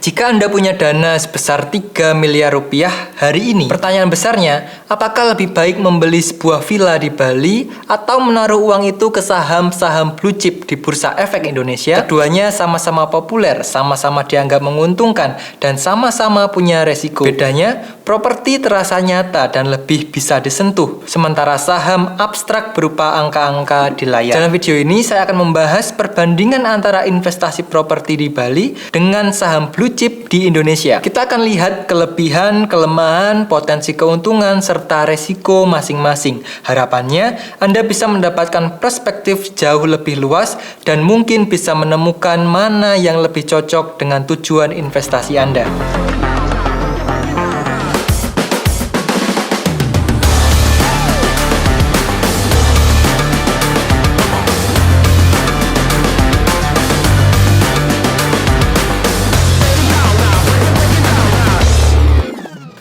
Jika Anda punya dana sebesar 3 miliar rupiah hari ini, pertanyaan besarnya, apakah lebih baik membeli sebuah villa di Bali atau menaruh uang itu ke saham-saham blue chip di Bursa Efek Indonesia? Keduanya sama-sama populer, sama-sama dianggap menguntungkan, dan sama-sama punya resiko. Bedanya, properti terasa nyata dan lebih bisa disentuh, sementara saham abstrak berupa angka-angka di layar. Dalam video ini, saya akan membahas perbandingan antara investasi properti di Bali dengan saham blue chip di Indonesia. Kita akan lihat kelebihan, kelemahan, potensi keuntungan, serta resiko masing-masing. Harapannya, Anda bisa mendapatkan perspektif jauh lebih luas dan mungkin bisa menemukan mana yang lebih cocok dengan tujuan investasi Anda.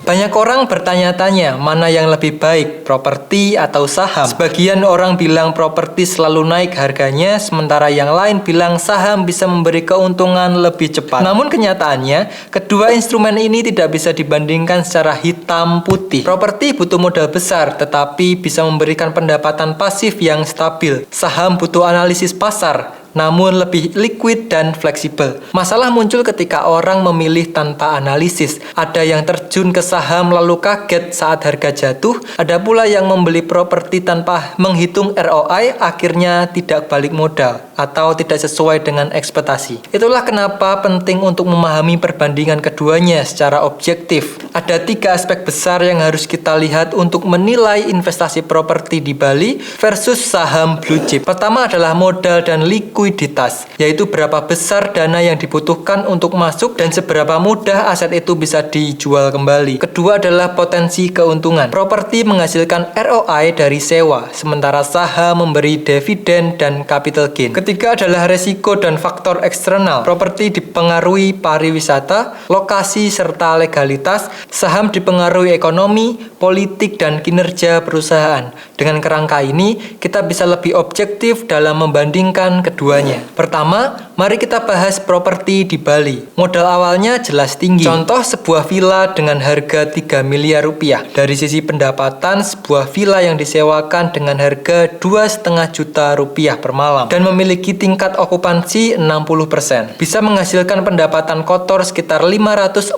Banyak orang bertanya-tanya mana yang lebih baik, properti atau saham. Sebagian orang bilang properti selalu naik harganya, sementara yang lain bilang saham bisa memberi keuntungan lebih cepat. Namun kenyataannya, kedua instrumen ini tidak bisa dibandingkan secara hitam putih. Properti butuh modal besar, tetapi bisa memberikan pendapatan pasif yang stabil. Saham butuh analisis pasar, namun lebih liquid dan fleksibel. Masalah muncul ketika orang memilih tanpa analisis. Ada yang terjun ke saham lalu kaget saat harga jatuh, ada pula yang membeli properti tanpa menghitung ROI, akhirnya tidak balik modal atau tidak sesuai dengan ekspektasi. Itulah kenapa penting untuk memahami perbandingan keduanya secara objektif. Ada 3 aspek besar yang harus kita lihat untuk menilai investasi properti di Bali versus saham blue chip. Pertama adalah modal dan likuiditas, yaitu berapa besar dana yang dibutuhkan untuk masuk dan seberapa mudah aset itu bisa dijual kembali. Kedua adalah potensi keuntungan. Properti menghasilkan ROI dari sewa, sementara saham memberi dividen dan capital gain. Ketiga adalah resiko dan faktor eksternal. Properti dipengaruhi pariwisata, lokasi, serta legalitas. Saham dipengaruhi ekonomi, politik, dan kinerja perusahaan. Dengan kerangka ini, kita bisa lebih objektif dalam membandingkan keduanya. Pertama, mari kita bahas properti di Bali. Modal awalnya jelas tinggi. Contoh sebuah villa dengan harga 3 miliar rupiah. Dari sisi pendapatan, sebuah villa yang disewakan dengan harga 2,5 juta rupiah per malam dan memiliki tingkat okupansi 60%. Bisa menghasilkan pendapatan kotor sekitar 540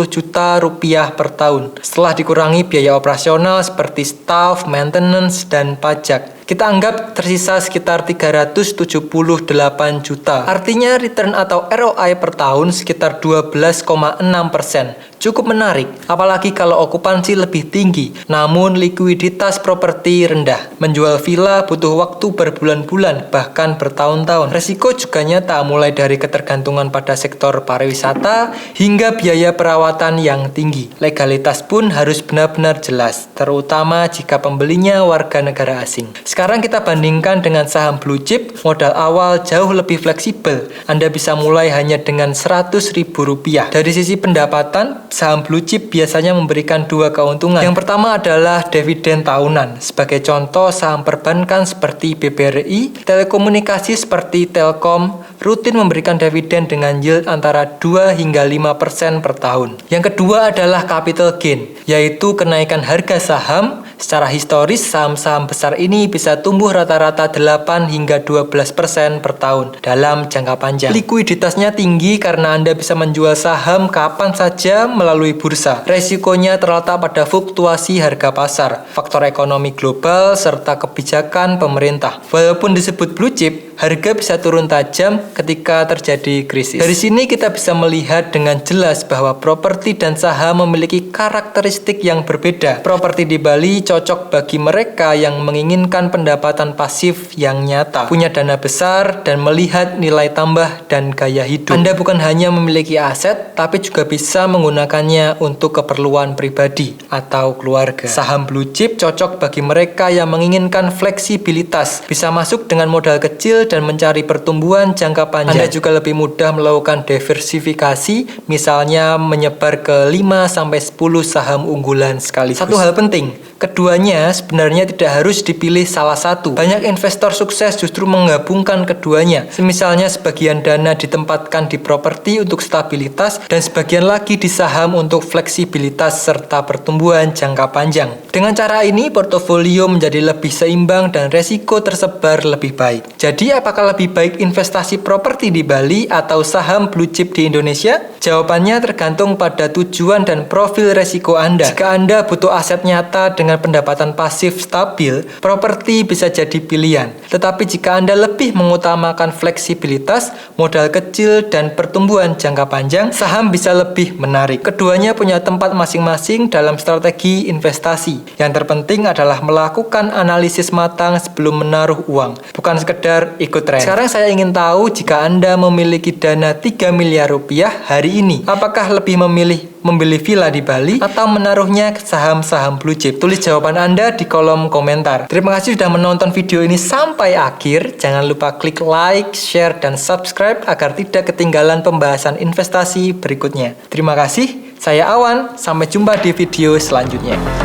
juta rupiah per tahun. Setelah dikurangi biaya operasional seperti staff, maintenance, dan pajak, kita anggap tersisa sekitar 378 juta. Artinya return atau ROI per tahun sekitar 12,6%. Cukup menarik, apalagi kalau okupansi lebih tinggi, namun likuiditas properti rendah. Menjual villa butuh waktu berbulan-bulan, bahkan bertahun-tahun. Resiko juga nyata, mulai dari ketergantungan pada sektor pariwisata hingga biaya perawatan yang tinggi. Legalitas pun harus benar-benar jelas, terutama jika pembelinya warga negara asing. Sekarang kita bandingkan dengan saham blue chip, modal awal jauh lebih fleksibel. Anda bisa mulai hanya dengan Rp100.000. Dari sisi pendapatan, saham blue chip biasanya memberikan 2 keuntungan. Yang pertama adalah dividen tahunan. Sebagai contoh, saham perbankan seperti BBRI, telekomunikasi seperti Telkom, rutin memberikan dividen dengan yield antara 2 hingga 5% per tahun. Yang kedua adalah capital gain, yaitu kenaikan harga saham. Secara historis, saham-saham besar ini bisa tumbuh rata-rata 8 hingga 12% per tahun dalam jangka panjang. Likuiditasnya tinggi karena Anda bisa menjual saham kapan saja melalui bursa. Resikonya terletak pada fluktuasi harga pasar, faktor ekonomi global, serta kebijakan pemerintah. Walaupun disebut blue chip, harga bisa turun tajam ketika terjadi krisis. Dari sini kita bisa melihat dengan jelas bahwa properti dan saham memiliki karakteristik yang berbeda. Properti di Bali cocok bagi mereka yang menginginkan pendapatan pasif yang nyata, punya dana besar, dan melihat nilai tambah dan gaya hidup. Anda bukan hanya memiliki aset, tapi juga bisa menggunakannya untuk keperluan pribadi atau keluarga. Saham blue chip cocok bagi mereka yang menginginkan fleksibilitas, bisa masuk dengan modal kecil dan mencari pertumbuhan jangka panjang. Anda juga lebih mudah melakukan diversifikasi, misalnya menyebar ke 5-10 saham unggulan sekaligus. Satu hal penting, Keduanya sebenarnya tidak harus dipilih salah satu. Banyak investor sukses justru menggabungkan keduanya. Misalnya sebagian dana ditempatkan di properti untuk stabilitas dan sebagian lagi di saham untuk fleksibilitas serta pertumbuhan jangka panjang. Dengan cara ini, portofolio menjadi lebih seimbang dan resiko tersebar lebih baik. Jadi, apakah lebih baik investasi properti di Bali atau saham blue chip di Indonesia? Jawabannya tergantung pada tujuan dan profil resiko Anda. Jika Anda butuh aset nyata dengan pendapatan pasif stabil, properti bisa jadi pilihan. Tetapi jika Anda lebih mengutamakan fleksibilitas, modal kecil, dan pertumbuhan jangka panjang, saham bisa lebih menarik. Keduanya punya tempat masing-masing dalam strategi investasi. Yang terpenting adalah melakukan analisis matang sebelum menaruh uang, bukan sekedar ikut tren. Sekarang saya ingin tahu, jika Anda memiliki dana 3 miliar rupiah hari ini, apakah lebih memilih membeli villa di Bali atau menaruhnya ke saham-saham blue chip? Tulis jawaban Anda di kolom komentar. Terima kasih sudah menonton video ini sampai akhir. Jangan lupa klik like, share, dan subscribe agar tidak ketinggalan pembahasan investasi berikutnya. Terima kasih, saya Awan. Sampai jumpa di video selanjutnya.